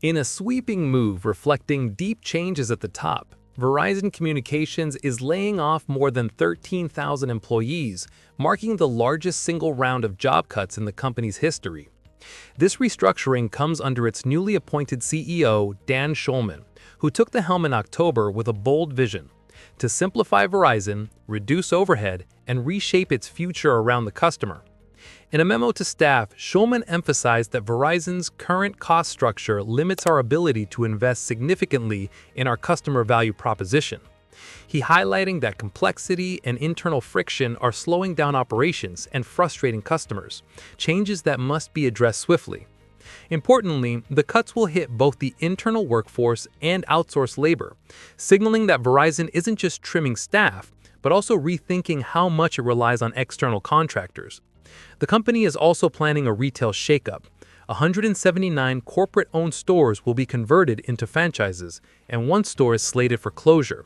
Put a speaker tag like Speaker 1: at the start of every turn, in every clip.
Speaker 1: In a sweeping move reflecting deep changes at the top, Verizon Communications is laying off more than 13,000 employees, marking the largest single round of job cuts in the company's history. This restructuring comes under its newly appointed CEO, Dan Schulman, who took the helm in October with a bold vision to simplify Verizon, reduce overhead, and reshape its future around the customer. In a memo to staff, Schulman emphasized that Verizon's current cost structure limits our ability to invest significantly in our customer value proposition. He highlighting that complexity and internal friction are slowing down operations and frustrating customers, changes that must be addressed swiftly. Importantly, the cuts will hit both the internal workforce and outsourced labor, signaling that Verizon isn't just trimming staff, but also rethinking how much it relies on external contractors. The company is also planning a retail shakeup. 179 corporate-owned stores will be converted into franchises, and one store is slated for closure.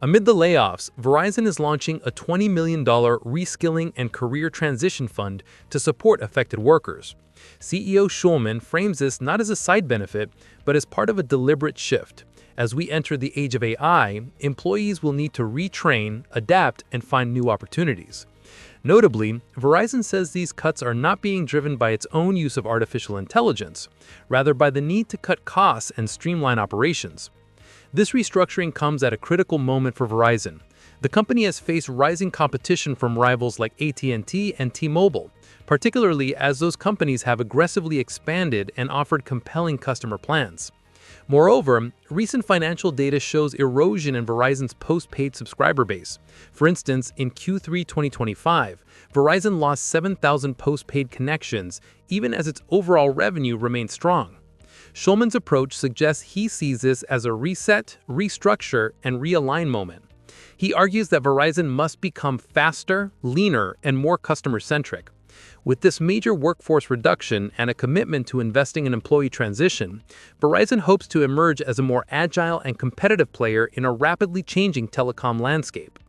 Speaker 1: Amid the layoffs, Verizon is launching a $20 million Reskilling and Career Transition Fund to support affected workers. CEO Schulman frames this not as a side benefit, but as part of a deliberate shift. As we enter the age of AI, employees will need to retrain, adapt, and find new opportunities. Notably, Verizon says these cuts are not being driven by its own use of artificial intelligence, rather by the need to cut costs and streamline operations. This restructuring comes at a critical moment for Verizon. The company has faced rising competition from rivals like AT&T and T-Mobile, particularly as those companies have aggressively expanded and offered compelling customer plans. Moreover, recent financial data shows erosion in Verizon's postpaid subscriber base. For instance, in Q3 2025, Verizon lost 7,000 postpaid connections, even as its overall revenue remained strong. Schulman's approach suggests he sees this as a reset, restructure, and realign moment. He argues that Verizon must become faster, leaner, and more customer-centric. With this major workforce reduction and a commitment to investing in employee transition, Verizon hopes to emerge as a more agile and competitive player in a rapidly changing telecom landscape.